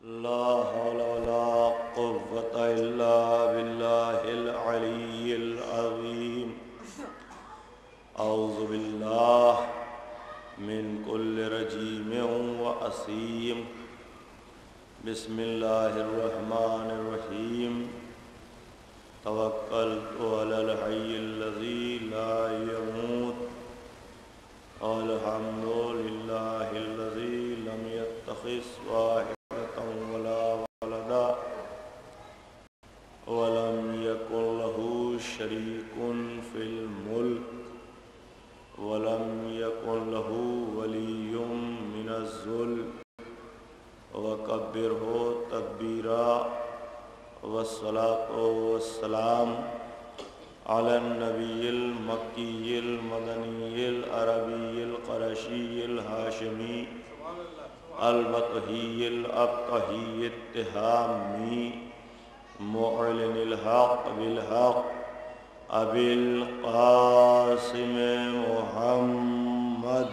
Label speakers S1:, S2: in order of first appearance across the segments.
S1: لا حول ولا قوة إلا بالله العلي العظيم أعوذ بالله من كل رجيم وأثيم بسم الله الرحمن الرحيم توكلت على الحي الذي لا يموت الحمد لله الذي لم يتخذ واحدة ولا ولدا ولم يكن له شريك في الملك ولم يكن له ولي من الذل وكبره تكبيرا والصلاة والسلام على النبي المكي المدني العربي القرشي الهاشمي البطحي الأبطحي التهامي معلن الحق بالحق أبي القاسم محمد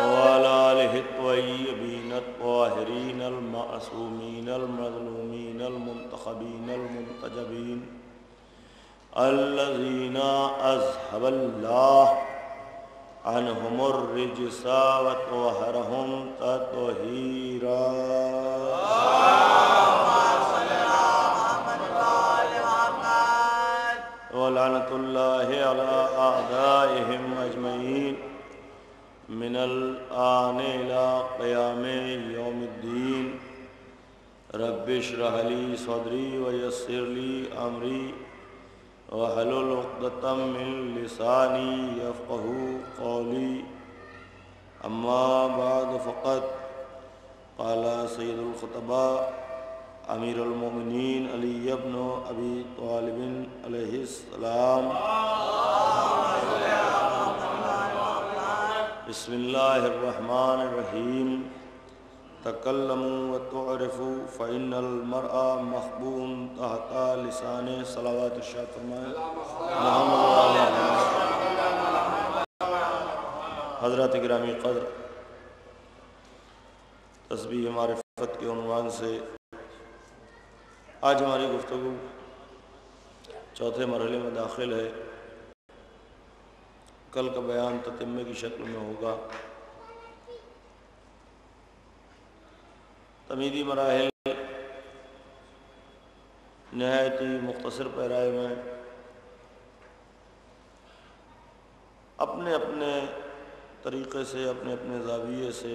S1: وعلى آله الطيبين الطاهرين المعصومين المظلومين المنتخبين المنتجبين الذين أذهب الله عنهم الرجس وطهرهم تطهيرا ولعنة الله على أعدائهم أجمعين من الآن إلى قيام يوم الدين رب اشرح لي صدري ويسر لي أمري واحلل عقدة من لساني يفقهوا قولي أما بعد فقد قال سيد الخطباء أمير المؤمنين علي بن أبي طالب عليه السلام بسم الله الرحمن الرحيم تکلموا وتعرفوا فإن المرء مخبون تحت لسان صلوات الشاہ فرمائے حضرات گرامی قدر تسبیح معرفت کے عنوان سے آج ہماری گفتگو چوتھے مرحلے میں داخل ہے. کل کا بیان تتمہ کی شکل میں ہوگا. تمیدی مراحل نہایت ہی مختصر پیرائے میں اپنے اپنے طریقے سے اپنے اپنے زاویے سے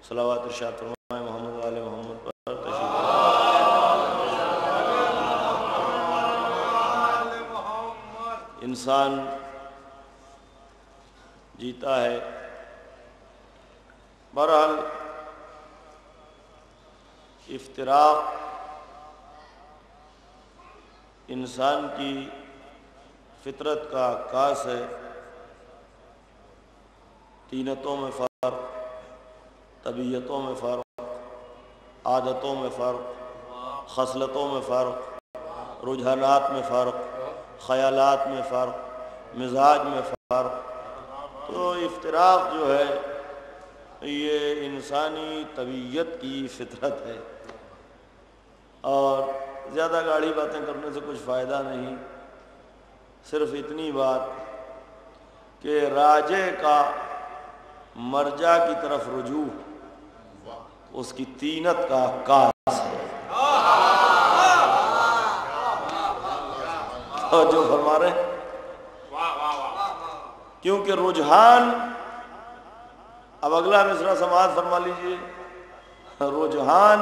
S1: صلوات ارشاد فرمائے محمد وآل محمد پر تشریف انسان جیتا ہے. بہرحال افتراق انسان کی فطرت کا عکاس ہے. طینتوں میں فرق، طبیعتوں میں فرق، عادتوں میں فرق، خصلتوں میں فرق، رجحانات میں فرق، خیالات میں فرق، مزاج میں فرق. تو افتراق جو ہے یہ انسانی طبیعت کی فطرت ہے اور زیادہ گاڑی باتیں کرنے سے کچھ فائدہ نہیں. صرف اتنی بات کہ راجے کا مرجع کی طرف رجوع اس کی طینت کا عکاس ہے. اور جو فرما رہے ہیں کیونکہ رجحان، اب اگلا مصرع سماعت فرما لیجئے. رجحان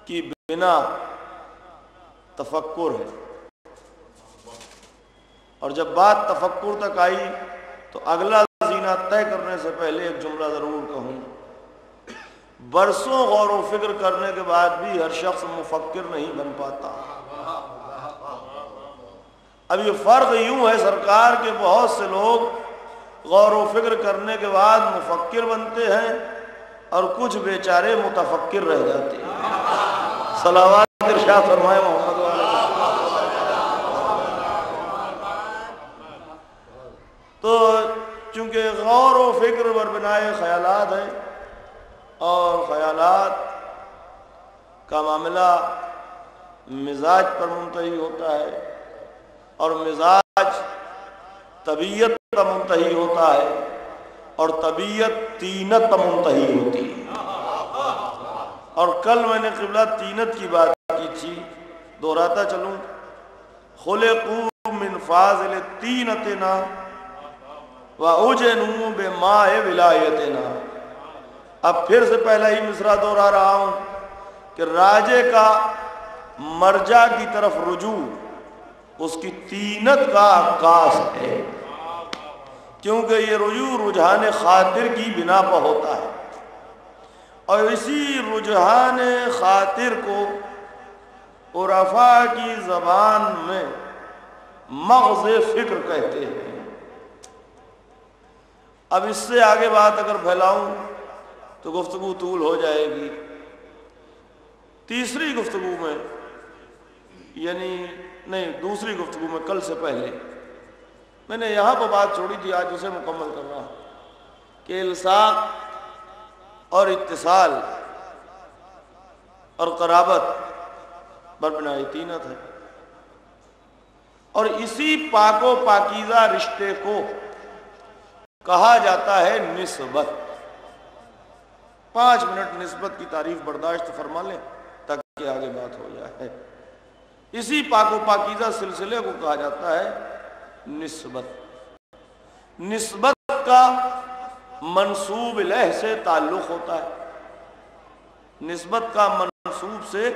S1: کی بنا تفکر ہے اور جب بات تفکر تک آئی تو اگلا زینہ طے کرنے سے پہلے ایک جملہ ضرور کہوں. برسوں غور و فکر کرنے کے بعد بھی ہر شخص مفکر نہیں بن پاتا. اب یہ فرق یوں ہے سرکار کے بہت سے لوگ غور و فکر کرنے کے بعد مفکر بنتے ہیں اور کچھ بیچارے متفکر رہ جاتے ہیں. صلوات ارشاد فرمائے محمد وآلہ. غور و فکر بر بنائے خیالات ہے، اور خیالات کا معاملہ مزاج پر منتہی ہوتا ہے، اور مزاج طبیعت پر منتہی ہوتا ہے، اور طبیعت طینت پر منتہی ہوتی ہے۔ اور کل میں نے قبلہ طینت کی بات کی تھی، دہراتا چلوں، خلقوا من فاضل طینتنا وَأُجَنُوا بِمَاءِ وِلَایَتِنَا۔ اب پھر سے پہلا ہی مصرع دوہرا رہا ہوں کہ راجے کا مرجع کی طرف رجوع اس کی طینت کا عکاس ہے، کیونکہ یہ رجوع رجحان خاطر کی بنا پر ہوتا ہے، اور اسی رجحان خاطر کو عرفاء کی زبان میں مغز فکر کہتے ہیں۔ اب اس سے آگے بات اگر پھیلاؤں تو گفتگو طول ہو جائے گی۔ تیسری گفتگو میں، یعنی نہیں، دوسری گفتگو میں کل سے پہلے میں نے یہاں پر بات چھوڑی تھی، آج اسے مکمل کر رہا ہوں کہ الصاق اور اتصال اور قرابت بربنائے طینت ہے، اور اسی پاک و پاکیزہ رشتے کو کہا جاتا ہے نسبت۔ 5 منٹ نسبت کی تعریف برداشت فرما لیں تاکہ آگے بات ہو جائے۔ اسی پاک و پاکیزہ سلسلے کو کہا جاتا ہے نسبت۔ نسبت کا منسوب الیہ سے تعلق ہوتا ہے، نسبت کا منسوب سے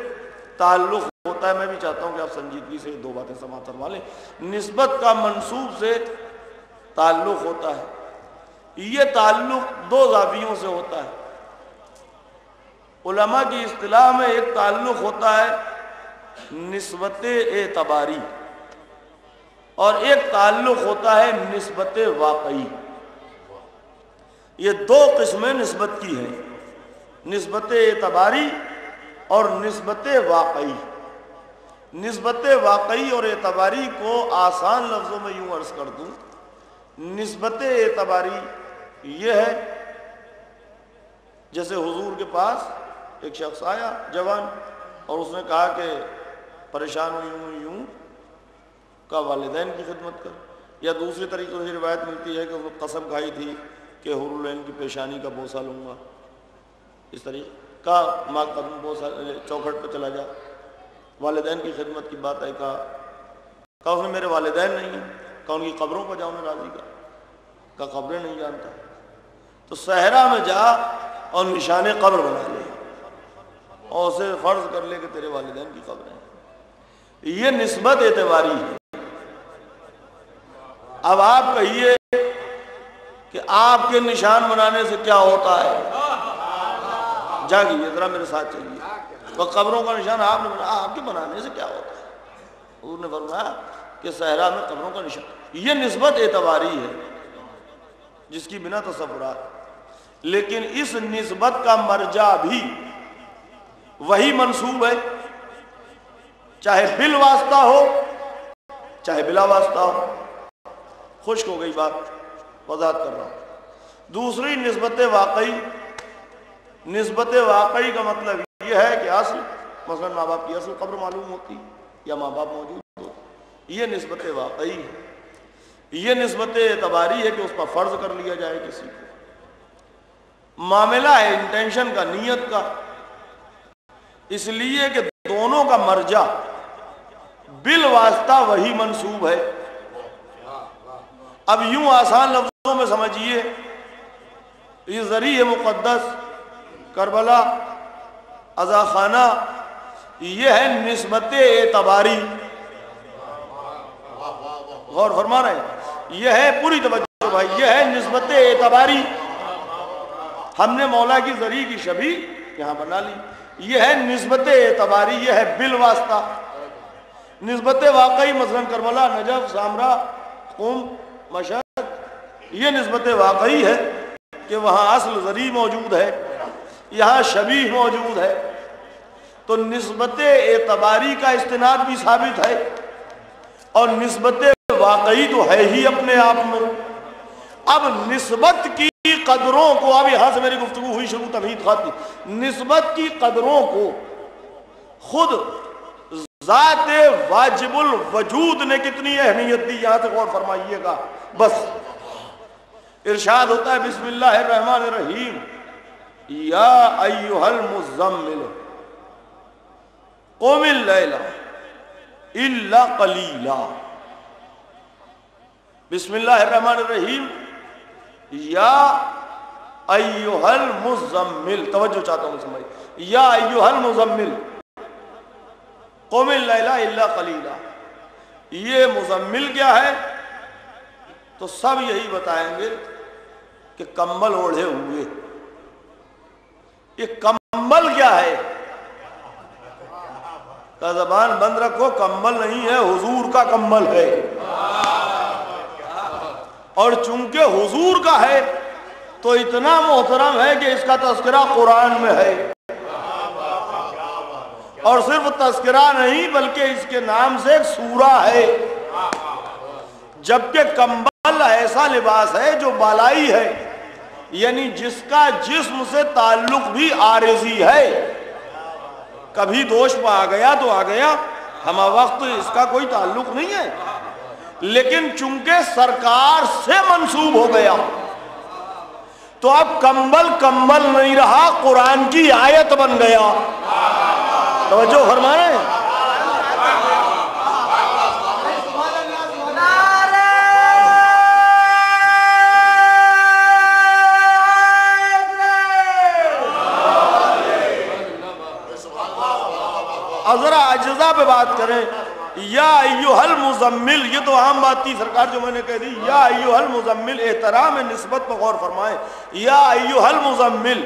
S1: تعلق ہوتا ہے۔ میں بھی چاہتا ہوں کہ آپ سنجیدگی سے 2 باتیں سماعت فرما لیں۔ نسبت کا منسوب سے تعلق ہوتا ہے، یہ تعلق 2 زاویوں سے ہوتا ہے۔ علماء کی اصطلاح میں ایک تعلق ہوتا ہے نسبت اعتباری، اور ایک تعلق ہوتا ہے نسبت واقعی۔ یہ 2 قسمیں نسبت کی ہیں، نسبت اعتباری اور نسبت واقعی۔ نسبت واقعی اور اعتباری کو آسان لفظوں میں یوں عرض کر دوں، نسبت اعتباری یہ ہے جیسے حضور کے پاس ایک شخص آیا جوان، اور اس نے کہا کہ پریشان یوں کا والدین کی خدمت کر، یا دوسری طریقے سے روایت ملتی ہے کہ اس نے قسم کھائی تھی کہ حور العین کی پیشانی کا بوسہ لوں گا، اس طریقے کا ماں قدم بوسہ چوکھٹ پہ چلا جا، والدین کی خدمت کی بات ہے، کہا اس نے میرے والدین نہیں ہیں، کہا ان کی قبروں پر جاؤں نے راضی کہا قبریں نہیں جانتا، تو صحرا میں جا اور نشان قبر بنا لے اور اسے فرض کر لے کہ تیرے والدین کی قبر ہے۔ یہ نسبت اعتباری ہے۔ اب آپ کہیے کہ آپ کے نشان بنانے سے کیا ہوتا ہے، جاگیے ذرا میرے ساتھ چلیے، وہ قبروں کا نشان آپ نے بنایا، آپ کے بنانے سے کیا ہوتا ہے؟ حضور نے فرمایا کہ صحرا میں قبروں کا نشان، یہ نسبت اعتباری ہے جس کی بنا تصورات، لیکن اس نسبت کا مرجع بھی وہی منسوب ہے، چاہے بالواسطہ ہو چاہے بلا واسطہ ہو۔ خشک ہو گئی بات، وضاحت کر رہا ہوں۔ دوسری نسبت واقعی، نسبت واقعی کا مطلب یہ ہے کہ اصل، مثلا ماں باپ کی اصل قبر معلوم ہوتی یا ماں باپ موجود ہوتے، یہ نسبت واقعی ہے۔ یہ نسبت اعتباری ہے کہ اس پر فرض کر لیا جائے کسی کو، معاملہ ہے انٹینشن کا، نیت کا، اس لیے کہ دونوں کا مرجع بالواسطہ وہی منسوب ہے۔ اب یوں آسان لفظوں میں سمجھیے، یہ ذریع مقدس کربلا عزا خانہ، یہ ہے نسبت اعتباری۔ غور فرما رہے ہیں، یہ ہے، پوری توجہ بھائی، یہ ہے نسبت اعتباری۔ ہم نے مولا کی ذریع کی شبیہ یہاں بنا لی، یہ ہے نسبت اعتباری، یہ ہے بالواسطہ۔ نسبت واقعی مثلا کربلا، نجف، سامرا، قم، مشہد، یہ نسبت واقعی ہے کہ وہاں اصل ذریع موجود ہے، یہاں شبیہ موجود ہے، تو نسبت اعتباری کا استناد بھی ثابت ہے، اور نسبت واقعی تو ہے ہی اپنے آپ میں۔ اب نسبت کی قدروں کو، اب یہاں سے میری گفتگو ہوئی شروع تمہید خاطی، نسبت کی قدروں کو خود ذات واجب الوجود نے کتنی اہمیت دی، یہاں سے غور فرمائیے گا۔ بس ارشاد ہوتا ہے بسم اللہ الرحمن الرحیم، یا ایھا المزمل قم اللیل الا قلیلا۔ بسم اللہ الرحمن الرحیم، یا ایھا المزمل، توجہ چاہتا ہوں سمجھ، یا ایھا المزمل قم اللیل الا قلیلا۔ یہ مزمل کیا ہے؟ تو سب یہی بتائیں گے کہ کمبل اوڑھے ہوئے۔ یہ کمبل کیا ہے؟ کا زبان بند رکھو، کمبل نہیں ہے، حضور کا کمبل ہے، اور چونکہ حضور کا ہے تو اتنا محترم ہے کہ اس کا تذکرہ قرآن میں ہے، اور صرف تذکرہ نہیں بلکہ اس کے نام سے ایک سورہ ہے۔ جبکہ کمبل ایسا لباس ہے جو بالائی ہے، یعنی جس کا جسم سے تعلق بھی عارضی ہے، کبھی دوش پہ آ گیا تو آ گیا، ہمہ وقت اس کا کوئی تعلق نہیں ہے، لیکن چونکہ سرکار سے منسوب ہو گیا تو اب کمبل کمبل نہیں رہا، قرآن کی آیت بن گیا۔ توجہ فرمائیں۔ ذرا اجزاء پہ بات کریں، یا ایھا المزمل، یہ تو عام بات تھی سرکار جو میں نے کہہ دی، یا ایھا المزمل، احترام نسبت پر غور فرمائیں، یا ایھا المزمل،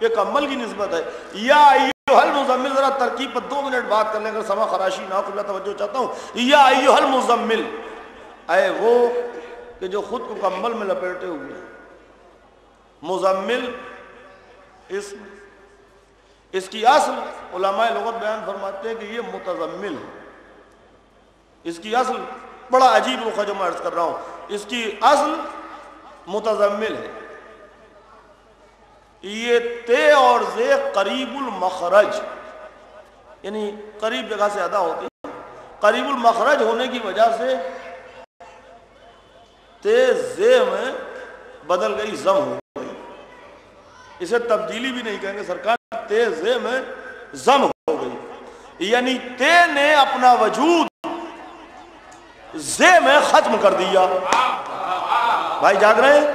S1: یہ کمبل کی نسبت ہے، یا ایھا المزمل، ذرا ترکیب پر 2 منٹ بات کر لیں، اگر سما خراشی نہ کھلا توجہ چاہتا ہوں۔ یا ایھا المزمل، اے وہ کہ جو خود کو کمبل میں لپیٹے ہوئے ہیں۔ مزمل اس کی اصل علماء لغت بیان فرماتے ہیں کہ یہ متزمل ہے۔ اس کی اصل بڑا عجیب رخ ہے جو میں عرض کر رہا ہوں، اس کی اصل متزمل ہے۔ یہ تے اور زے قریب المخرج، یعنی قریب جگہ سے ادا ہوتی ہے، قریب المخرج ہونے کی وجہ سے تے زے میں بدل گئی، زم ہو گئی، اسے تبدیلی بھی نہیں کہیں گے سرکار، تے زے میں زم ہو گئی، یعنی تے نے اپنا وجود زے میں ختم کر دیا۔ بھائی جاگ رہے ہیں؟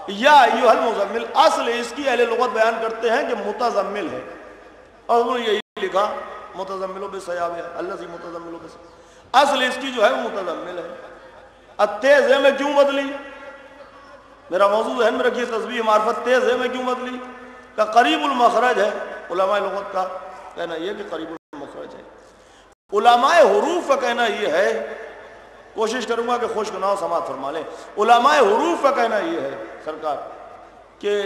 S1: یا ایھا المزمل، اصل اس کی اہل لغت بیان کرتے ہیں کہ متزمل ہے، اور انہوں نے یہی لکھا متزمل بثیاب الذی متزمل بثیاب، اصل اس کی جو ہے وہ متزمل ہے۔ اب تے زے میں کیوں بدلی؟ میرا موضوع ذہن میں رکھیے، تسبیح معرفت، تے زے میں کیوں بدلی؟ کہ قریب المخرج ہے، علماء لغت کا کہنا یہ کہ قریب المخرج ہے۔ علماء حروف کا کہنا یہ ہے، کوشش کروں گا کہ خشک نہ ہو، سماعت فرما لیں، علماء حروف کا کہنا یہ ہے سرکار کہ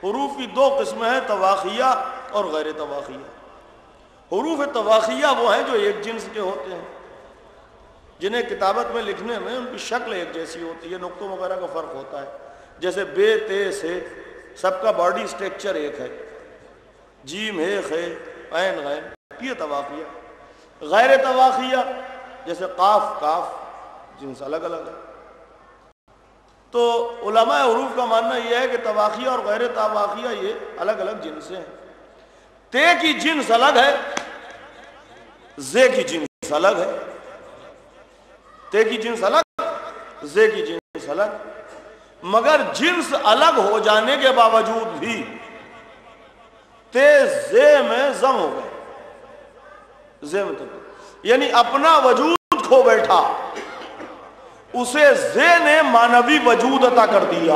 S1: حروف کی 2 قسمیں ہیں، تواخیہ اور غیر تواخیہ۔ حروف تواخیہ وہ ہیں جو ایک جنس کے ہوتے ہیں، جنہیں کتابت میں لکھنے میں ان کی شکل ایک جیسی ہوتی ہے، نقطوں وغیرہ کا فرق ہوتا ہے، جیسے بے تے سے سب کا باڈی سٹرکچر ایک ہے، جیم ہے خے عین غین، یہ تواخیہ۔ غیر تواخیہ جیسے قاف کاف، جنس الگ الگ ہے۔ تو علماء حروف کا ماننا یہ ہے کہ تواخیہ اور غیر تواخیہ یہ الگ الگ جنسیں ہیں۔ تے کی جنس الگ ہے، زے کی جنس الگ ہے۔ تے کی جنس الگ، زے کی جنس الگ، مگر جنس الگ ہو جانے کے باوجود بھی تے زے میں زم ہو گئے، زے میں تبدیل، یعنی اپنا وجود کھو بیٹھا، اسے زے نے مانوی وجود عطا کر دیا۔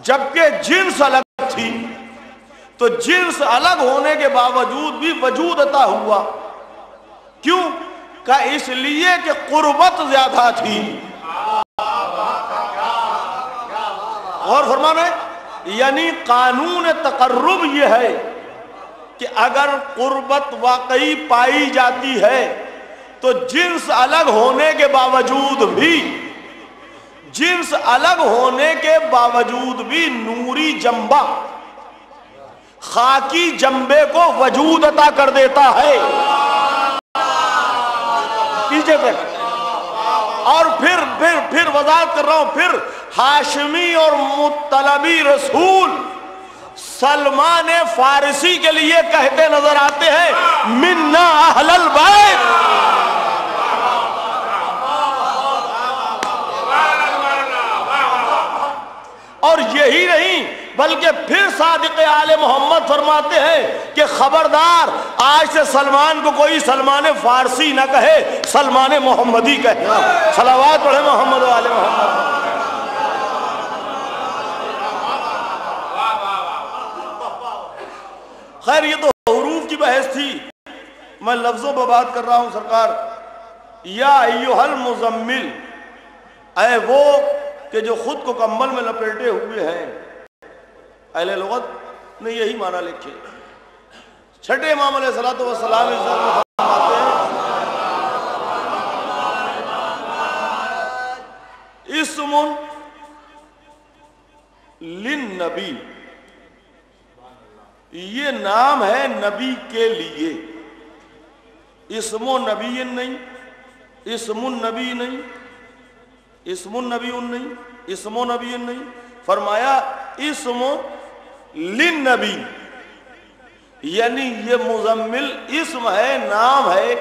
S1: جبکہ جنس الگ تھی تو جنس الگ ہونے کے باوجود بھی وجود عطا ہوا، کیوں؟ کہ اس لیے کہ قربت زیادہ تھی۔ اور فرمانا ہے یعنی قانون تقرب یہ ہے کہ اگر قربت واقعی پائی جاتی ہے تو جنس الگ ہونے کے باوجود بھی جنس الگ ہونے کے باوجود بھی نوری جنبہ خاکی جنبے کو وجود عطا کر دیتا ہے. پیچھے تک اور پھر وضاحت کر رہا ہوں. پھر ہاشمی اور مطلبی رسول سلمان فارسی کے لیے کہتے نظر آتے ہیں منا اہل البیت. اور یہی نہیں بلکہ پھر صادق آل محمد فرماتے ہیں کہ خبردار آج سے سلمان کو کوئی سلمان فارسی نہ کہے، سلمان محمدی کہنا. صلوات پڑھے محمد و آل محمد. خیر یہ تو حروف کی بحث تھی، میں لفظوں پہ بات کر رہا ہوں. سرکار یا ایھا المزمل، اے وہ کہ جو خود کو کمبل میں لپیٹے ہوئے ہیں. اہل لغت نے یہی معنی لکھے. چھٹے امام علیہ الصلوۃ والسلام فرماتے ہیں اسم للنبی، یہ نام ہے نبی کے لیے. اسم نبی نہیں، اسم النبی نہیں، اسم النبی نہیں، اسم نبی نہیں. فرمایا اسم للنبی، یعنی یہ مزمل اسم ہے، نام ہے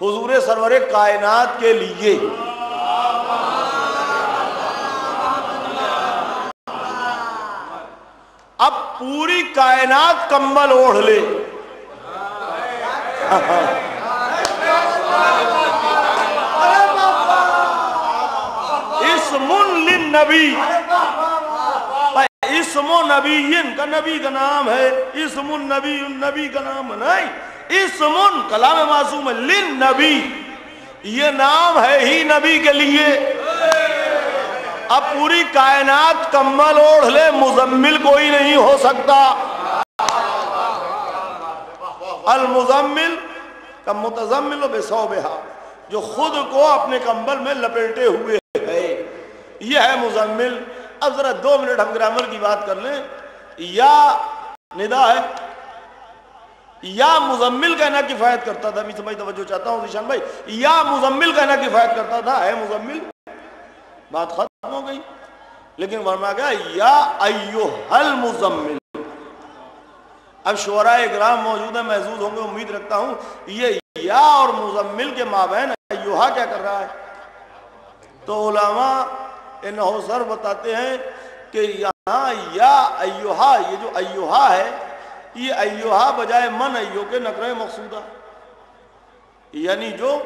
S1: حضور سرور کائنات کے لیے. اب پوری کائنات کمبل اوڑھ لے، اسم للنبی، اسم نبیین کا نبی کا نام ہے، اسم النبی النبی کا نام نہیں. اسم کلام معصوم ہے، للنبی یہ نام ہے ہی نبی کے لیے. اب پوری کائنات کمبل اوڑھ لے، مزمل کوئی نہیں ہو سکتا. المزمل کا متزمل بثوبہا، جو خود کو اپنے کمبل میں لپیٹے ہوئے ہے، یہ ہے مزمل. اب ذرا 2 منٹ ہم گرامر کی بات کر لیں. یا ندا ہے، یا مزمل کہنا کفایت کرتا تھا. میں توجہ چاہتا ہوں ذیشان بھائی، یا مزمل کہنا کفایت کرتا تھا، ہے مزمل، بات ختم ہو گئی. لیکن فرمایا گیا یا ایھا المزمل. اب شعراء اکرام موجود ہیں، محظوظ ہوں گے امید رکھتا ہوں. یہ یا اور مزمل کے مابین ایھا کیا کر رہا ہے؟ تو علماء انہو سر بتاتے ہیں کہ یہاں یا ایھا، یہ جو ایھا ہے، یہ ایھا بجائے من ایھو کے نکرہ مقصودہ، یعنی جو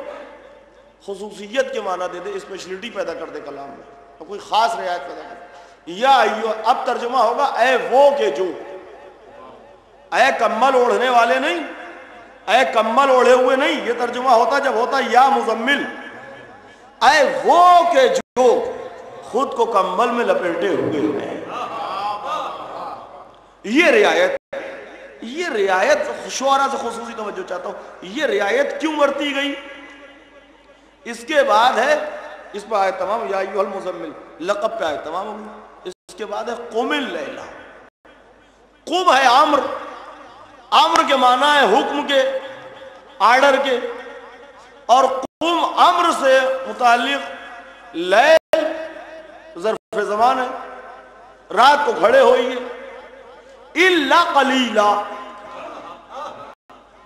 S1: خصوصیت کے معنی دے دے، اسپیشلٹی پیدا کر دے کلام میں، تو کوئی خاص رعایت پیدا کر دے. یا ایھا اب ترجمہ ہوگا اے وہ کہ جو، اے کمبل اوڑھنے والے نہیں، اے کمبل اوڑھے ہوئے نہیں. یہ ترجمہ ہوتا جب ہوتا یا مزمل، اے وہ کہ جو خود کو کمبل میں لپیٹے ہوئے ہیں. یہ رعایت شعراء سے خصوصی توجہ چاہتا ہوں. یہ رعایت کیوں برتی گئی؟ اس کے بعد ہے، اس پہ آیت تمام، یا ایھا المزمل لقب پہ آیت تمام ہوگی. اس کے بعد ہے قم اللیل. قم ہے امر، امر کے معنی ہے حکم کے، آرڈر کے. اور قم امر سے متعلق، لیل ظرف زمان ہے، رات کو کھڑے ہوئیے. الا قلیلا،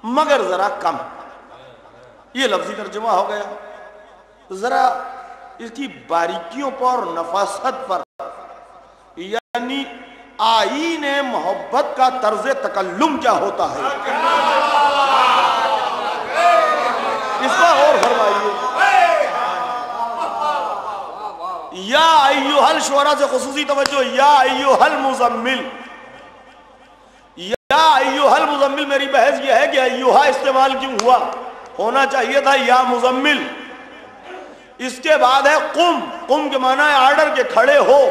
S1: مگر ذرا کم. یہ لفظی ترجمہ ہو گیا. ذرا اس کی باریکیوں پر، نفاست پر، یعنی آئین محبت کا طرز تکلم کیا ہوتا ہے، اس پر غور فرمائیے. یا ایھا الشعراء سے خصوصی توجہ، یا ایھا المزمل. یا ایھا المزمل، میری بحث یہ ہے کہ ایھا استعمال کیوں ہوا؟ ہونا چاہیے تھا یا مزمل. اس کے بعد ہے قم. قم کے معنی ہے آرڈر کے، کھڑے ہو.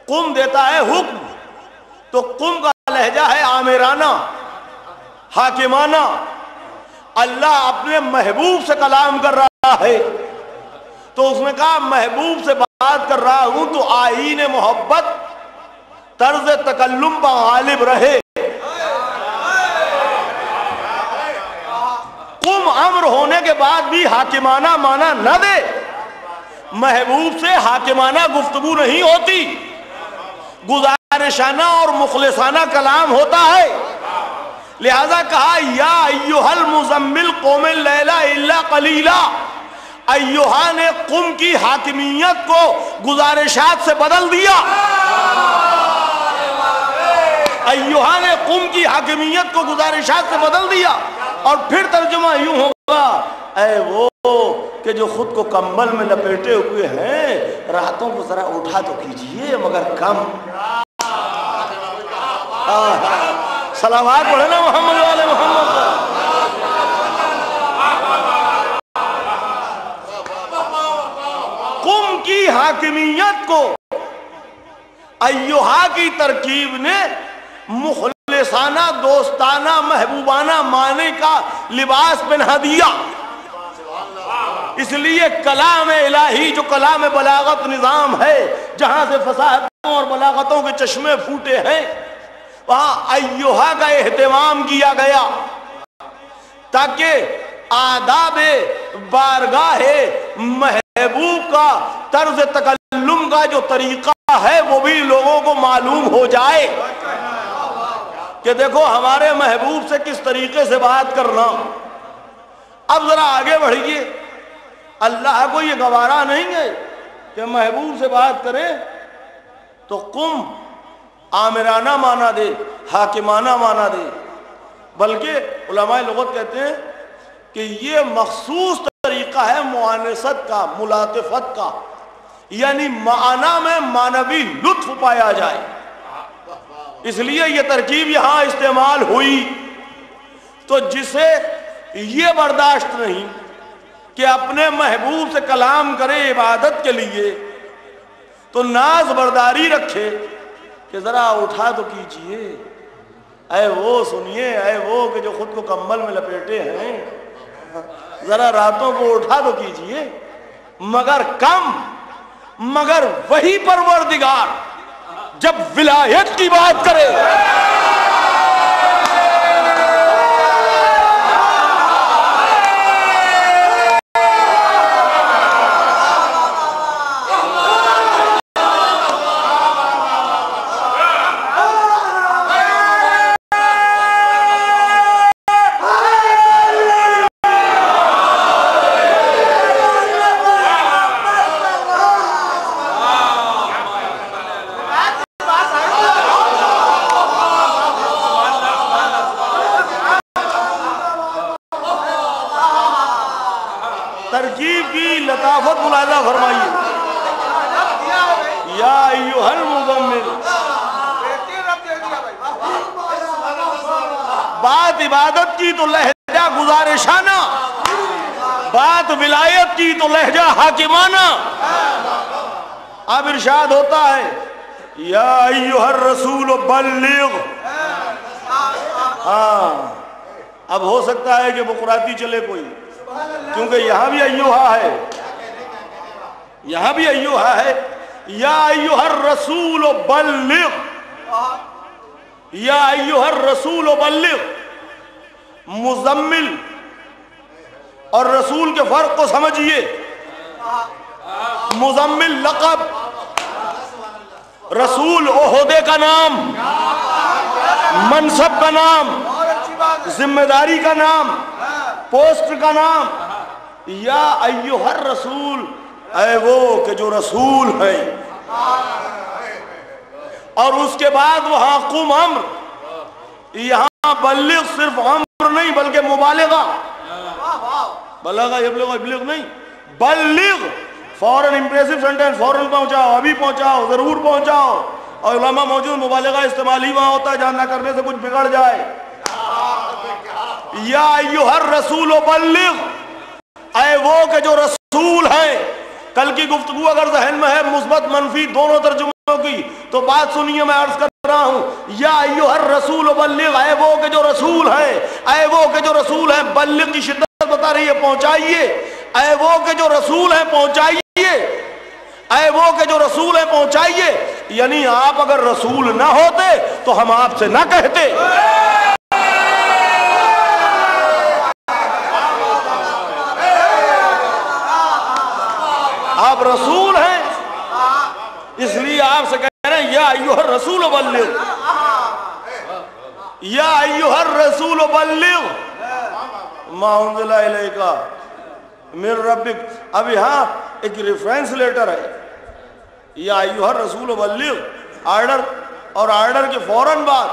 S1: قم دیتا ہے حکم، تو قم کا لہجہ ہے آمرانہ، حاکمانہ. اللہ اپنے محبوب سے کلام کر رہا ہے. تو اس نے کہا محبوب سے بات کر رہا ہوں تو آئین محبت طرز تکلم پر غالب رہے، قم امر ہونے کے بعد بھی حاکمانہ معنی نہ دے، محبوب سے حاکمانہ گفتگو نہیں ہوتی، گزارشانہ اور مخلصانہ کلام ہوتا ہے۔ لہذا کہا یا ایھا المزمل قم اللیل الا قلیلا، ایھا نے قم کی حاکمیت کو گزارشات سے بدل دیا، ایھا نے قم کی حاکمیت کو گزارشات سے بدل دیا۔ اور پھر ترجمہ یوں ہوگا اے وہ کہ جو خود کو کمبل میں لپیٹے ہوئے ہیں، راتوں کو ذرا اٹھا تو کیجئے مگر کم۔ صلوات پڑھے نا محمد والے محمد۔ قم کی حاکمیت کو ایھا کی ترکیب نے مخلصانہ، دوستانہ، محبوبانہ معنی کا لباس پہنا دیا۔ اس لیے کلام الہی جو کلام بلاغت نظام ہے، جہاں سے فصاحتوں اور بلاغتوں کے چشمے پھوٹے ہیں، وہاں ایھا کا اہتمام کیا گیا تاکہ آداب بارگاہ محبوب کا طرز تکلم کا جو طریقہ ہے وہ بھی لوگوں کو معلوم ہو جائے کہ دیکھو ہمارے محبوب سے کس طریقے سے بات کرنا۔ اب ذرا آگے بڑھیے، اللہ کو یہ گوارا نہیں ہے کہ محبوب سے بات کرے تو قم آمرانہ معنی دے، حاکمانہ معنی دے، بلکہ علماء لغت کہتے ہیں کہ یہ مخصوص طریقہ ہے مؤانست کا، ملاطفت کا، یعنی معنی میں معنوی لطف پایا جائے، اس لیے یہ ترکیب یہاں استعمال ہوئی۔ تو جسے یہ برداشت نہیں کہ اپنے محبوب سے کلام کرے عبادت کے لیے، تو ناز برداری رکھے کہ ذرا اٹھا تو کیجئے، اے وہ سنیے، اے وہ کہ جو خود کو کمبل میں لپیٹے ہیں، ذرا راتوں کو اٹھا تو کیجئے مگر کم۔ مگر وہی پروردگار جب ولایت کی بات کرے، ترکیب کی لطافت ملاحظہ فرمائیے، یا ایھا المزمل، بات عبادت کی تو لہجہ گزارشانہ، بات ولایت کی تو لہجہ حاکمانہ۔ اب ارشاد ہوتا ہے یا ایھا الرسول بلغ۔ ہاں اب ہو سکتا ہے کہ بقراتی چلے کوئی، کیونکہ یہاں بھی ایھا ہے، یہاں بھی ایھا ہے، یا ایھا الرسول بلغ، یا ایھا الرسول بلغ۔ مزمل اور رسول کے فرق کو سمجھیے۔ مزمل لقب، رسول عہدے کا نام، منصب کا نام، ذمہ داری کا نام، پوسٹ کا نام۔ یا ایھا الرسول، اے وہ کہ جو رسول ہے، اور اس کے بعد وہاں قم امر، یہاں بلغ صرف امر نہیں بلکہ مبالغہ، بلغہ یبلغ ابلغ نہیں، بلغ فوراً امپریسو سینٹینس، فوراً پہنچاؤ، ابھی پہنچاؤ، ضرور پہنچاؤ۔ اور علماء موجود، مبالغہ استعمال ہی وہاں ہوتا ہے جہاں نہ کرنے سے کچھ بگڑ جائے۔ یا ایھا الرسول بلغ، اے وہ کہ جو رسول ہے۔ کل کی گفتگو اگر ذہن میں ہے مثبت منفی دونوں ترجموں کی تو بات سنیے، میں عرض کر رہا ہوں یا ایھا الرسول بلغ، اے وہ کہ جو رسول ہے، اے وہ کہ جو رسول ہے، بلغ کی شدت بتا رہی ہے پہنچائیے، اے وہ کہ جو رسول ہیں پہنچائیے، اے وہ کہ جو رسول ہیں پہنچائیے، یعنی آپ اگر رسول نہ ہوتے تو ہم آپ سے نہ کہتے۔ آپ رسول ہیں اس لیے آپ سے کہہ رہے ہیں یا ایھا الرسول بلغ، یا ایھا الرسول بلغ ما انزل الیک من ربک۔ اب یہاں ایک ریفرنس لیٹر ہے، یا ایھا الرسول بلغ، آرڈر، اور آرڈر کے فوراً بعد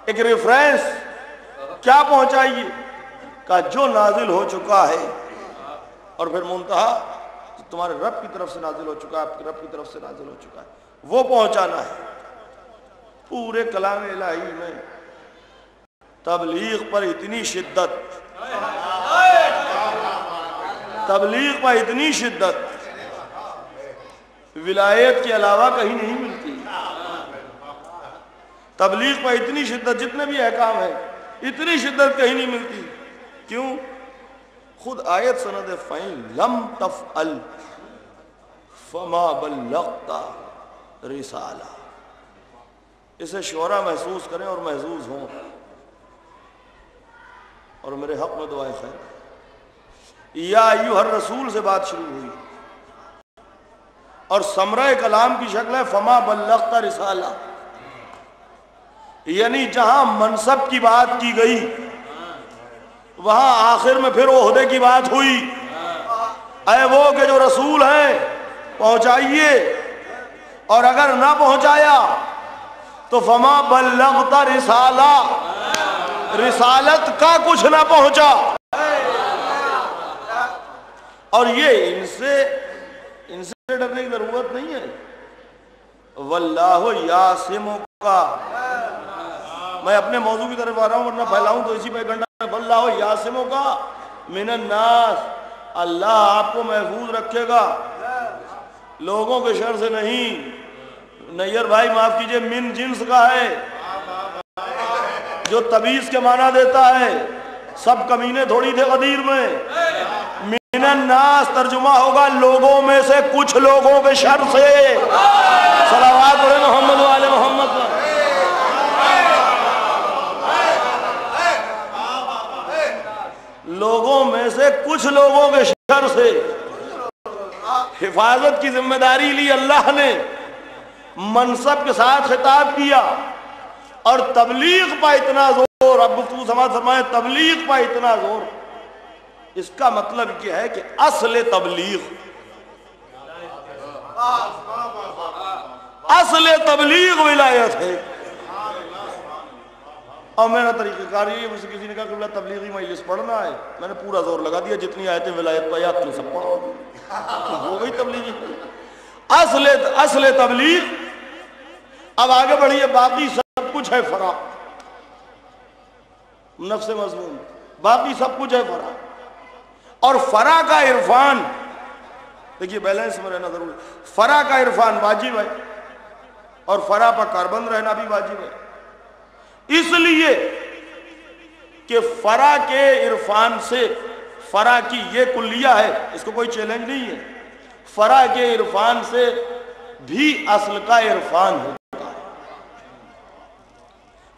S1: ایک ریفرنس، کیا پہنچائیے؟ کہ جو نازل ہو چکا ہے، اور پھر منتہا تمہارے رب کی طرف سے نازل ہو چکا ہے، آپ کے رب کی طرف سے نازل ہو چکا ہے، وہ پہنچانا ہے۔ پورے کلام الہی میں تبلیغ پر اتنی شدت، تبلیغ پر اتنی شدت ولایت کے علاوہ کہیں نہیں ملتی۔ تبلیغ پر اتنی شدت، جتنے بھی احکام ہیں اتنی شدت کہیں نہیں ملتی۔ کیوں؟ خود آیت سند فَإِن لَمْ تَفْعَلْ فَمَا بَلَّغْتَ رِسَالَةَ، اسے شعراء محسوس کریں اور محظوظ ہوں، اور میرے حق میں دعائیں خیر۔ یا ایھا الرسول سے بات شروع ہوئی، اور ثمرہ کلام کی شکل ہے فما بلغت رسالہ، یعنی جہاں منصب کی بات کی گئی وہاں آخر میں پھر عہدے کی بات ہوئی۔ اے وہ کہ جو رسول ہیں پہنچائیے، اور اگر نہ پہنچایا تو فما بلغت رسالہ، رسالت کا کچھ نہ پہنچا۔ اور یہ ان سے ڈرنے کی ضرورت نہیں ہے۔ واللہ یعصمک، میں اپنے موضوع کی طرف آ رہا ہوں ورنہ پھیلاؤں تو اسی پہ گھنٹہ۔ واللہ یعصمک من الناس، اللہ آپ کو محفوظ رکھے گا لوگوں کے شر سے نہیں۔ نیئر بھائی معاف کیجئے، من جنس کا ہے جو تبعیض کے معنی دیتا ہے، سب کمینے تھوڑی تھے غدیر میں۔ من الناس ترجمہ ہوگا لوگوں میں سے کچھ لوگوں کے شر سے۔ صلوات پڑھیں محمد و آل محمد۔ لوگوں میں سے کچھ لوگوں کے شر سے حفاظت کی ذمہ داری لی اللہ نے، منصب کے ساتھ خطاب کیا، اور تبلیغ پہ اتنا زور، اب گفتگو سماعت فرمائے، تبلیغ پہ اتنا زور، اس کا مطلب یہ ہے کہ اصل تبلیغ، اصل تبلیغ ولایت ہے۔ اور میرا طریقہ کار یہ، مجھ سے کسی نے کہا کہ تبلیغی مجلس پڑھنا ہے، میں نے پورا زور لگا دیا، جتنی آیتیں ولایت پہ یاد تم سب پڑھو، ہو گئی تبلیغی۔ اصل تبلیغ۔ اب آگے بڑھیے، باقی سب کچھ ہے فرع، نفس مضمون، باقی سب کچھ ہے فرع، اور فرع کا عرفان، دیکھیے بیلنس میں رہنا ضروری ہے۔ فرع کا عرفان واجب ہے، اور فرع پر کاربند رہنا بھی واجب ہے، اس لیے کہ فرع کے عرفان سے، فرع کی یہ کلیہ ہے، اس کو کوئی چیلنج نہیں ہے، فرع کے عرفان سے بھی اصل کا عرفان ہوتا ہے۔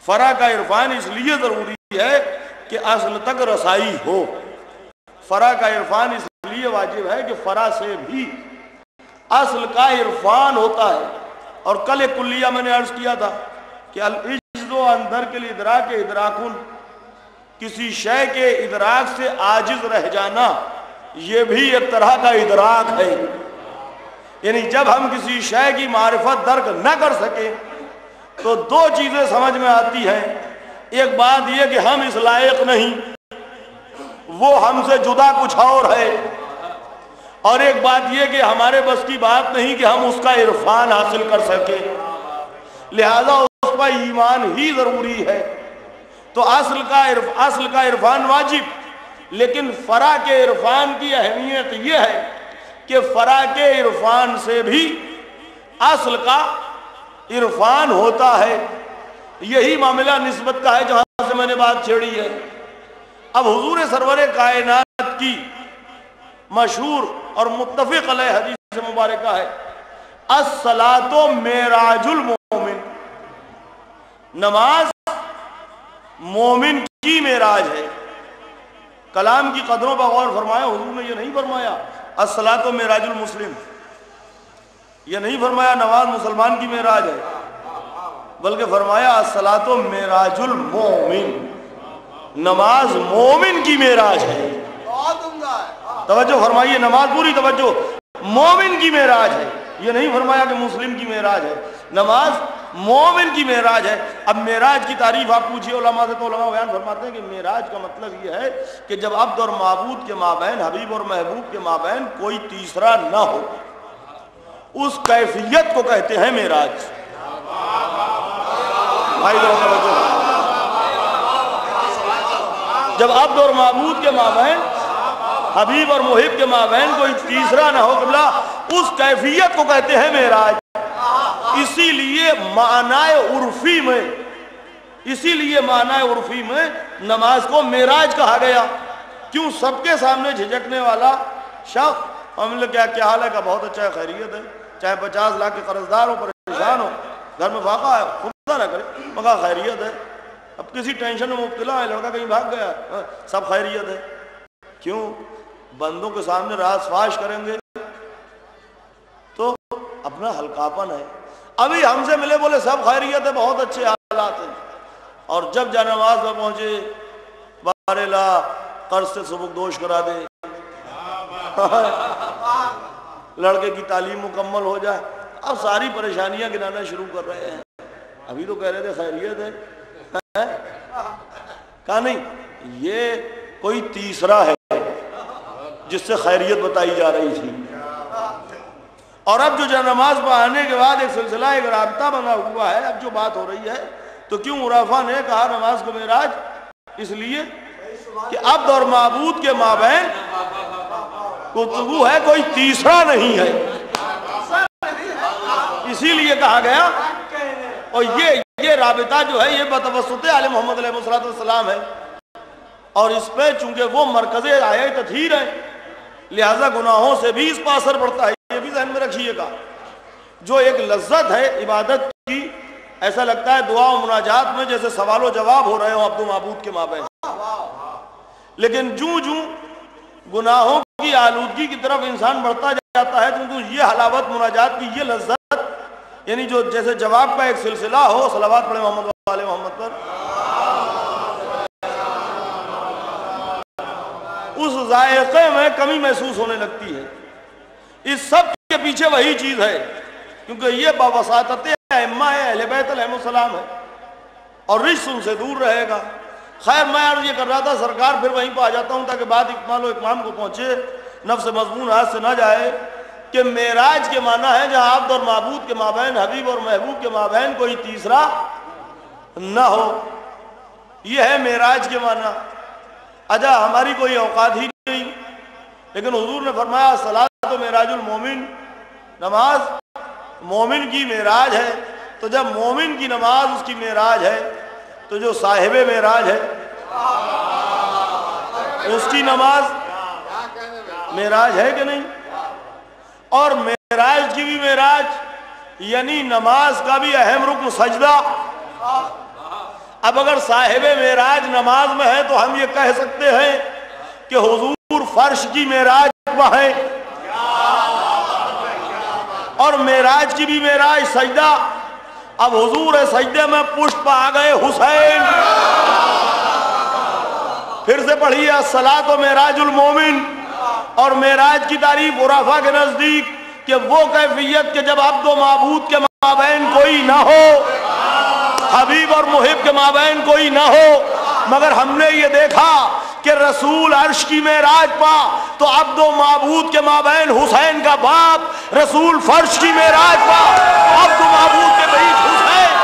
S1: فرع کا عرفان اس لیے ضروری ہے کہ اصل تک رسائی ہو، فرع کا عرفان اس لیے واجب ہے کہ فرع سے بھی اصل کا عرفان ہوتا ہے۔ اور کل ایک کلیہ میں نے عرض کیا تھا کہ العجز و اندر کے لیے ادراک ادراکن، کسی شے کے ادراک سے عاجز رہ جانا، یہ بھی ایک طرح کا ادراک ہے۔ یعنی جب ہم کسی شے کی معرفت درک نہ کر سکیں تو دو چیزیں سمجھ میں آتی ہیں، ایک بات یہ کہ ہم اس لائق نہیں، وہ ہم سے جدا کچھ اور ہے، اور ایک بات یہ کہ ہمارے بس کی بات نہیں کہ ہم اس کا عرفان حاصل کر سکیں، لہذا اس پر ایمان ہی ضروری ہے۔ تو اصل کا عرفان واجب، لیکن فرع کے عرفان کی اہمیت یہ ہے کہ فرع کے عرفان سے بھی اصل کا عرفان ہوتا ہے۔ یہی معاملہ نسبت کا ہے جہاں سے میں نے بات چھیڑی ہے۔ اب حضور سرور کائنات کی مشہور اور متفق علیہ حدیث مبارکہ ہے، الصلاۃ معراج المومن، نماز مومن کی معراج ہے۔ کلام کی قدروں پر غور فرمایا، حضور نے یہ نہیں فرمایا الصلاۃ معراج المسلم، یہ نہیں فرمایا نماز مسلمان کی معراج ہے، بلکہ فرمایا الصلاۃ معراج المومن، نماز مومن کی معراج ہے۔ توجہ فرمائیے، نماز پوری توجہ، مومن کی معراج ہے، یہ نہیں فرمایا کہ مسلم کی معراج ہے، نماز مومن کی معراج ہے۔ اب معراج کی تعریف آپ پوچھئے علماء سے، تو علماء بیان فرماتے ہیں کہ معراج کا مطلب یہ ہے کہ جب عبد اور معبود کے مابین، حبیب اور محبوب کے مابین کوئی تیسرا نہ ہو، اس کیفیت کو کہتے ہیں معراج۔ جب عبد اور معبود کے مابین، حبیب اور محب کے مابین کوئی تیسرا نہ ہو قبلہ، اس کیفیت کو کہتے ہیں معراج۔ اسی لیے معنی عرفی میں نماز کو معراج کہا گیا۔ کیوں؟ سب کے سامنے جھجکنے والا شخص، ہم نے کیا حال ہے، کہ بہت اچھا ہے، خیریت ہے، چاہے 50 لاکھ کے قرض دار ہو، پریشان ہو، گھر میں فاقہ ہے، خدا نہ کرے، مگر خیریت ہے۔ اب کسی ٹینشن میں مبتلا ہے، لڑکا کہیں بھاگ گیا، سب خیریت ہے۔ کیوں؟ بندوں کے سامنے راز فاش کریں گے تو اپنا ہلکاپن ہے۔ ابھی ہم سے ملے بولے سب خیریت ہے، بہت اچھے حالات ہیں، اور جب جا نماز میں پہنچے بارے لا قرض سے سبک دوش کرا دے، لڑکے کی تعلیم مکمل ہو جائے، اب ساری پریشانیاں گنانا شروع کر رہے ہیں۔ ابھی تو کہہ رہے تھے خیریت ہے، کہا نہیں، یہ کوئی تیسرا ہے جس سے خیریت بتائی جا رہی تھی۔ اور اب جو نماز پڑھ آنے کے بعد ایک سلسلہ، ایک رابطہ بنا ہوا ہے، اب جو بات ہو رہی ہے، تو کیوں عرفا نے کہا نماز کو معراج؟ اس لیے کہ عبد اور معبود کے مابین گفتگو ہے، کوئی تیسرا نہیں ہے، اسی لیے کہا گیا۔ اور یہ رابطہ جو ہے یہ بتوسط آل محمد علیہ السلام ہے، اور اس پہ چونکہ وہ مرکز آیہ تطہیر ہے، لہذا گناہوں سے بھی اس پر اثر پڑتا ہے، یہ بھی ذہن میں رکھیے گا۔ جو ایک لذت ہے عبادت کی، ایسا لگتا ہے دعا و مناجات میں جیسے سوال و جواب ہو رہے ہوں عبد و معبود کے مابین، لیکن جوں گناہوں کی آلودگی کی طرف انسان بڑھتا جاتا ہے، تو یہ حلاوت مناجات کی، یہ لذت، یعنی جو جیسے جواب کا ایک سلسلہ ہو، صلوات پڑھیں محمد و آل محمد پر، اس ذائقے میں کمی محسوس ہونے لگتی ہے۔ اس سب کے پیچھے وہی چیز ہے، کیونکہ یہ بواسطت ائمہ اہل بیت علیہ السلام ہے، اور رجس ان سے دور رہے گا۔ خیر، میں عرض یہ کر رہا تھا، سرکار پھر وہیں پہ آ جاتا ہوں تاکہ بات اکمال و اتمام کو پہنچے، نفس مضمون ہاتھ سے نہ جائے، کہ معراج کے معنی ہے جہاں عبد اور معبود کے مابین، حبیب اور محبوب کے مابین کوئی تیسرا نہ ہو، یہ ہے معراج کے معنی۔ اجا ہماری کوئی اوقات ہی نہیں، لیکن حضور نے فرمایا الصلاۃ معراج المومن، نماز مومن کی معراج ہے۔ تو جب مومن کی نماز اس کی معراج ہے، تو جو صاحب معراج ہے اس کی نماز معراج ہے کہ نہیں؟ اور معراج کی بھی معراج، یعنی نماز کا بھی اہم رکن سجدہ۔ اب اگر صاحب معراج نماز میں ہے تو ہم یہ کہہ سکتے ہیں کہ حضور فرش کی معراج پہ ہیں، اور معراج کی بھی معراج سجدہ۔ اب حضور سجدے میں پشت پہ آ گئے حسین، پھر سے پڑھیے الصلاۃ معراج المومن۔ اور معراج کی تعریف عرفا کے نزدیک کہ وہ کیفیت کہ جب عبد و معبود کے مابین کوئی نہ ہو، حبیب اور محب کے مابین کوئی نہ ہو، مگر ہم نے یہ دیکھا کہ رسول عرش کی معراج پا تو عبد و معبود کے مابین حسین کا باپ، رسول فرش کی معراج پا عبد و معبود کے بیچ حسین۔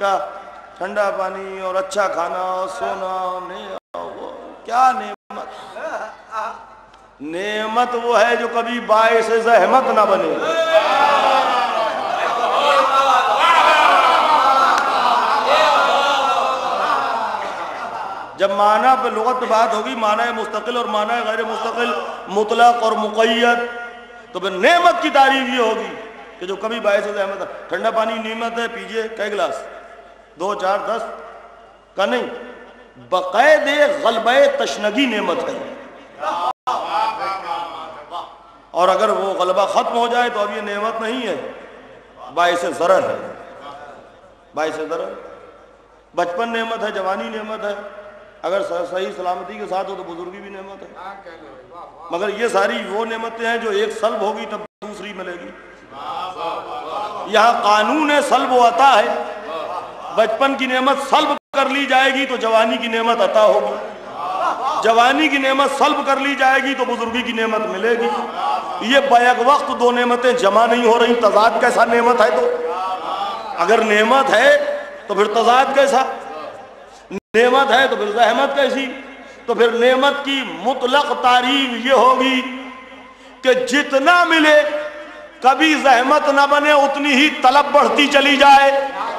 S1: کیا ٹھنڈا پانی اور اچھا کھانا اور سونا، کیا نعمت؟ نعمت وہ ہے جو کبھی باعث زحمت نہ بنے۔ جب معنی پہ لغت پہ بات ہوگی، معنی مستقل اور معنی غیر مستقل، مطلق اور مقید، تو پھر نعمت کی تعریف یہ ہوگی کہ جو کبھی باعث زحمت ہے۔ ٹھنڈا پانی نعمت ہے، پیجئے، کئی گلاس؟ 2 4 10 کا نہیں، بقید غلبہ تشنگی نعمت ہے۔ اور اگر وہ غلبہ ختم ہو جائے تو اب یہ نعمت نہیں ہے، باعث ضرر ہے، باعث ضرر۔ بچپن نعمت ہے، جوانی نعمت ہے، اگر صحیح سلامتی کے ساتھ ہو تو بزرگی بھی نعمت ہے، مگر یہ ساری وہ نعمتیں ہیں جو ایک سلب ہوگی تب دوسری ملے گی۔ یہاں قانون سلب و عطا ہے، بچپن کی نعمت سلب کر لی جائے گی تو جوانی کی نعمت عطا ہوگی، جوانی کی نعمت سلب کر لی جائے گی تو بزرگی کی نعمت ملے گی۔ یہ بیک وقت دو نعمتیں جمع نہیں ہو رہی، تضاد کیسا؟ نعمت ہے تو اگر نعمت ہے تو پھر تضاد کیسا؟ نعمت ہے تو پھر زحمت کیسی؟ تو پھر نعمت کی مطلق تعریف یہ ہوگی کہ جتنا ملے کبھی زحمت نہ بنے، اتنی ہی طلب بڑھتی چلی جائے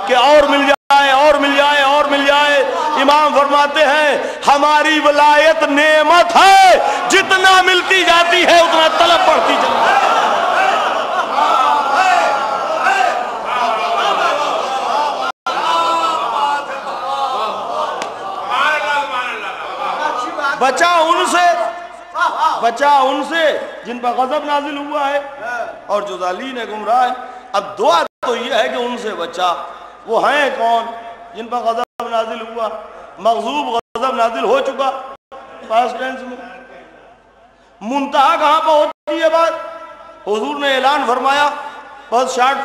S1: کہ اور مل جائے، اور مل جائے، اور مل جائے۔ امام فرماتے ہیں ہماری ولایت نعمت ہے، جتنا ملتی جاتی ہے اتنا طلب بڑھتی چلی جائے۔ بچا ان سے جن پر غضب نازل ہوا ہے اور جو ضالین ہے، گمراہ ہے۔ اب دعا تو یہ ہے کہ ان سے بچا۔ وہ ہیں کون؟ جن پر غضب نازل ہوا، مغضوب غضب نازل ہو چکا پاسٹ ٹینس میں۔ منتہا کہاں پہ ہوتی ہے بات؟ حضور نے اعلان فرمایا، بس شارٹ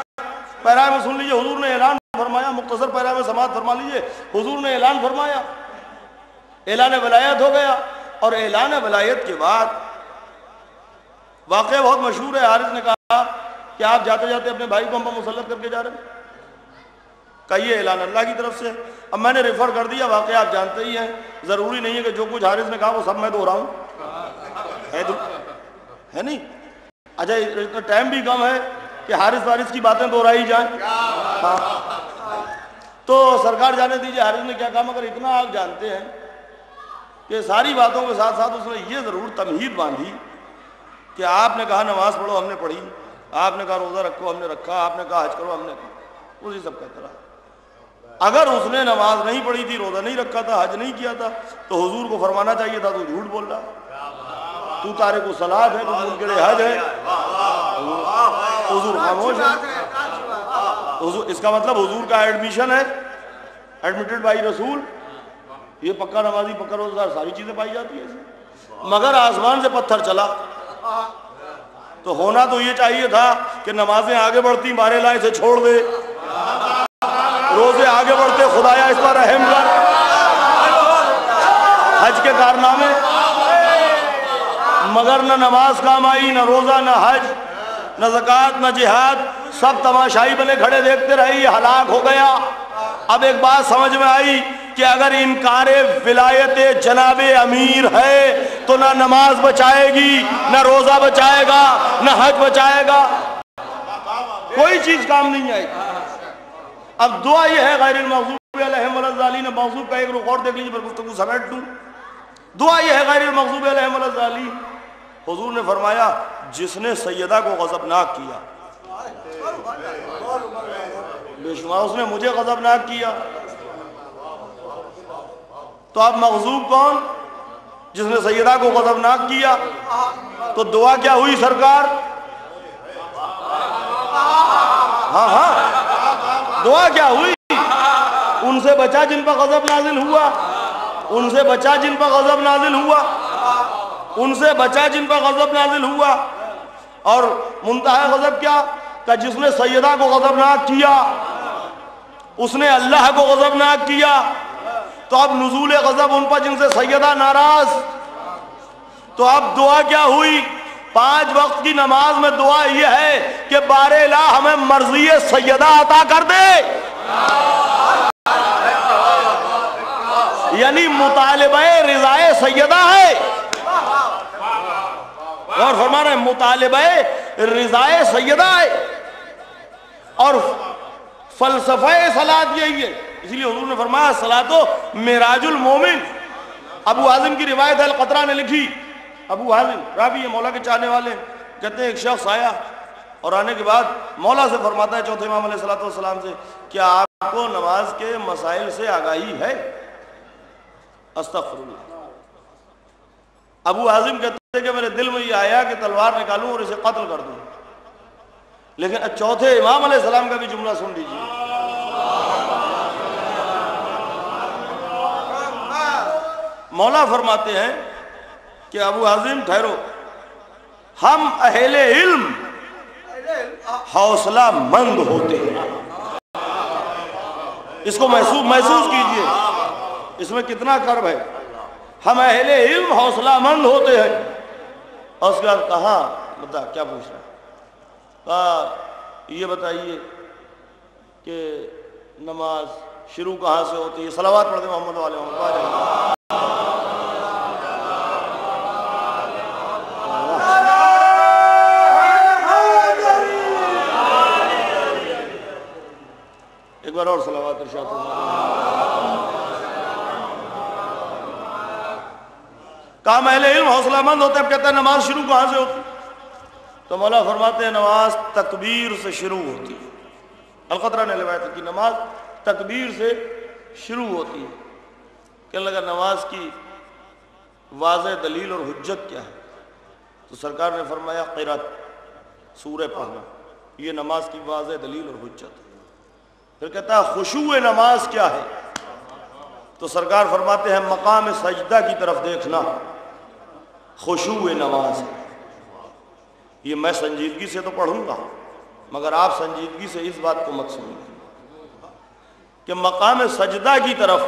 S1: پیرا میں سن لیجئے، حضور نے اعلان فرمایا، مختصر پیرا میں سماعت فرما لیجئے۔ حضور نے اعلان فرمایا، اعلان ولایت ہو گیا، اور اعلان ولایت کے بعد واقعہ بہت مشہور ہے۔ حارث نے کہا کہ آپ جاتے جاتے اپنے بھائی کو ہم پر مسلط کر کے جا رہے ہیں، کہا یہ اعلان اللہ کی طرف سے۔ اب میں نے ریفر کر دیا، واقعہ آپ جانتے ہی ہیں، ضروری نہیں ہے کہ جو کچھ حارث نے کہا وہ سب میں دہراؤں، ہے نہیں؟ اچھا اتنا ٹائم بھی کم ہے کہ حارث کی باتیں دہرائی جائیں؟ ہاں، تو سرکار جانے دیجئے حارث نے کیا کہا، مگر اتنا آپ جانتے ہیں کہ ساری باتوں کے ساتھ ساتھ اس نے یہ ضرور تمہید باندھی کہ آپ نے کہا نماز پڑھو، ہم نے پڑھی، آپ نے کہا روزہ رکھو، ہم نے رکھا، آپ نے کہا حج کرو، ہم نے کہا، اسی سب کہتا رہا۔ اگر اس نے نماز نہیں پڑھی تھی، روزہ نہیں رکھا تھا، حج نہیں کیا تھا، تو حضور کو فرمانا چاہیے تھا تو جھوٹ بول رہا، تو تارک الصلاۃ ہے، تو منکر حج ہے۔ حضور خاموش ہے۔ اس کا مطلب حضور کا ایڈمیشن ہے، ایڈمیٹڈ بائی رسول، یہ پکا نمازی، پکا روزہ، ساری چیزیں پائی جاتی ہیں۔ مگر آسمان سے پتھر چلا تو ہونا تو یہ چاہیے تھا کہ نمازیں آگے بڑھتی، بارے لائے سے چھوڑ دے، روزے آگے بڑھتے، خدایا اس پر رحم کر۔ حج کے کارنامے، مگر نہ نماز کام آئی، نہ روزہ، نہ حج، نہ زکوٰۃ، نہ جہاد، سب تماشائی بنے کھڑے دیکھتے رہے، یہ ہلاک ہو گیا۔ اب ایک بات سمجھ میں آئی کہ اگر انکار ولایت جناب امیر ہے تو نہ نماز بچائے گی، نہ روزہ بچائے گا، نہ حج بچائے گا، کوئی چیز کام نہیں آئے گی۔ اب دعا یہ ہے غیر المغضوب علیہم ولا الضالین، مغضوب کا ایک رخ اور دیکھ لیجیے، پر گفتگو سمیٹ دوں۔ دعا یہ ہے غیر المغضوب علیہم ولا الضالین۔ حضور نے فرمایا جس نے سیدہ کو غضبناک کیا، بے شمار اس نے مجھے غضبناک کیا، تو اب مغضوب کون؟ جس نے سیدہ کو غضبناک کیا۔ تو دعا کیا ہوئی سرکار؟ ہاں دعا کیا ہوئی؟ ان سے بچا جن پر غضب نازل ہوا، ان سے بچا جن پر غضب نازل ہوا، ان سے بچا جن پر غضب نازل ہوا۔ اور منتہا غضب کیا؟ کہ جس نے سیدہ کو غضبناک کیا، اس نے اللہ کو غضبناک کیا۔ تو اب نزول غضب ان پر جن سے سیدہ ناراض، تو اب دعا کیا ہوئی؟ 5 وقت کی نماز میں دعا یہ ہے کہ بار الہ ہمیں مرضی سیدہ عطا کر دے۔ یعنی مطالبہ رضائے سیدہ ہے، اور فرما رہے ہیں مطالبہ رضائے سیدہ ہے، اور فلسفہ صلاۃ یہی ہے۔ اس لیے حضور نے فرمایا صلاۃ و معراج المومن۔ ابو حازم کی روایت ہے، القطرہ نے لکھی، ابو حازم راوی ہے، مولا کے چاہنے والے، کہتے ہیں ایک شخص آیا اور آنے کے بعد مولا سے فرماتا ہے، چوتھے امام علیہ السلام سے، کیا آپ کو نماز کے مسائل سے آگاہی ہے؟ استغفر اللہ۔ ابو حازم کہتے ہیں کہ میرے دل میں یہ آیا کہ تلوار نکالوں اور اسے قتل کر دوں، لیکن چوتھے امام علیہ السلام کا بھی جملہ سن لیجیے۔ مولا فرماتے ہیں کہ ابو حازم ٹھہرو، ہم اہل علم حوصلہ مند ہوتے ہیں۔ اس کو محسوس کیجئے، اس میں کتنا کرب ہے۔ ہم اہل علم حوصلہ مند ہوتے ہیں۔ اور اس کے بعد کہاں بتا کیا پوچھ رہا ہے؟ کہا یہ بتائیے کہ نماز شروع کہاں سے ہوتی ہے؟ صلوات پڑھتے محمد والے محمد۔ ایک بار اور صلوات ارشاد کام اہل علم حوصلہ مند ہوتے ہیں۔ اب کہتا ہے نماز شروع کہاں سے ہوتی؟ تو مولا فرماتے ہیں نماز تکبیر سے شروع ہوتی ہے۔ القطرہ نے روایت کی نماز تکبیر سے شروع ہوتی ہے۔ کہنے لگا نماز کی واضح دلیل اور حجت کیا ہے؟ تو سرکار نے فرمایا قرأت، سورہ پڑھنا، یہ نماز کی واضح دلیل اور حجت ہے۔ پھر کہتا ہے خشوع نماز کیا ہے؟ تو سرکار فرماتے ہیں مقام سجدہ کی طرف دیکھنا خشوع نماز ہے۔ یہ میں سنجیدگی سے تو پڑھوں گا، مگر آپ سنجیدگی سے اس بات کو مت سنیے کہ مقام سجدہ کی طرف،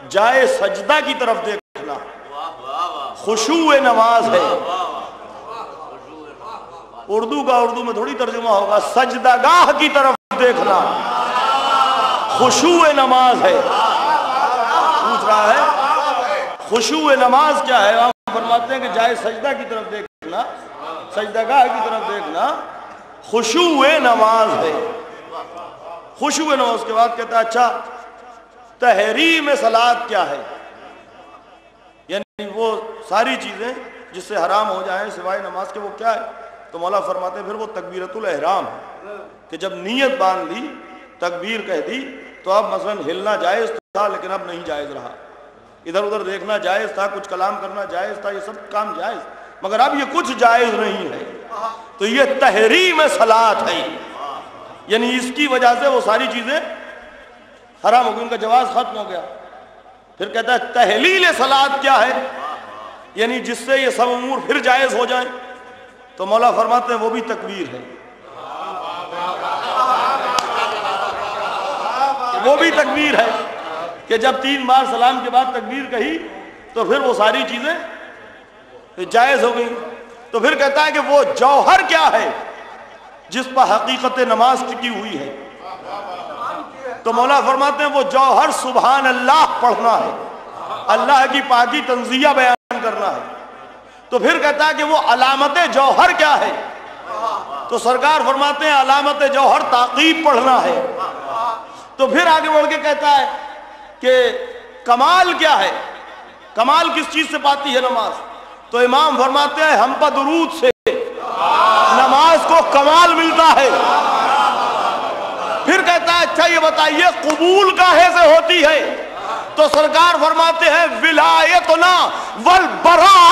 S1: جائے سجدہ کی طرف دیکھنا خشوع نماز ہے۔ اردو کا اردو میں تھوڑی ترجمہ ہوگا، سجدہ گاہ کی طرف دیکھنا خشوع نماز ہے۔ پوچھ رہا ہے خشوع نماز کیا ہے؟ آپ فرماتے ہیں کہ جائے سجدہ کی طرف دیکھنا، سجدہ گاہ کی طرف دیکھنا خشوع نماز ہے۔ خشوع نماز کے بعد کہتا ہے اچھا تحریم صلاۃ کیا ہے؟ یعنی وہ ساری چیزیں جس سے حرام ہو جائیں سوائے نماز کے، وہ کیا ہے؟ تو مولا فرماتے ہیں پھر وہ تکبیرۃ الاحرام ہے، کہ جب نیت باندھ لی، تکبیر کہہ دی، تو اب مثلا ہلنا جائز تھا لیکن اب نہیں جائز رہا، ادھر ادھر دیکھنا جائز تھا، کچھ کلام کرنا جائز تھا، یہ سب کام جائز، مگر اب یہ کچھ جائز نہیں ہے، تو یہ تحریم صلاۃ ہے۔ یعنی اس کی وجہ سے وہ ساری چیزیں حرام ہو گئی، ان کا جواز ختم ہو گیا۔ پھر کہتا ہے تحلیل صلاۃ کیا ہے؟ یعنی جس سے یہ سب امور پھر جائز ہو جائیں، تو مولا فرماتے ہیں وہ بھی تکبیر ہے، وہ بھی تکبیر ہے کہ جب 3 بار سلام کے بعد تکبیر کہی تو پھر وہ ساری چیزیں جائز ہو گئی۔ تو پھر کہتا ہے کہ وہ جوہر کیا ہے جس پر حقیقت نماز ٹکی ہوئی ہے؟ تو مولا فرماتے ہیں وہ جوہر سبحان اللہ پڑھنا ہے، اللہ کی پاکی تنزیہ بیان کرنا ہے۔ تو پھر کہتا ہے کہ وہ علامت جوہر کیا ہے؟ تو سرکار فرماتے ہیں علامت جوہر تعقیب پڑھنا ہے۔ تو پھر آگے بڑھ کے کہتا ہے کہ کمال کیا ہے؟ کمال کس چیز سے پاتی ہے نماز؟ تو امام فرماتے ہیں ہم پر درود سے نماز کو کمال ملتا ہے۔ پھر کہتا ہے اچھا یہ بتائیے قبول کاہے سے ہوتی ہے؟ تو سرکار فرماتے ہیں ولایتنا والبراء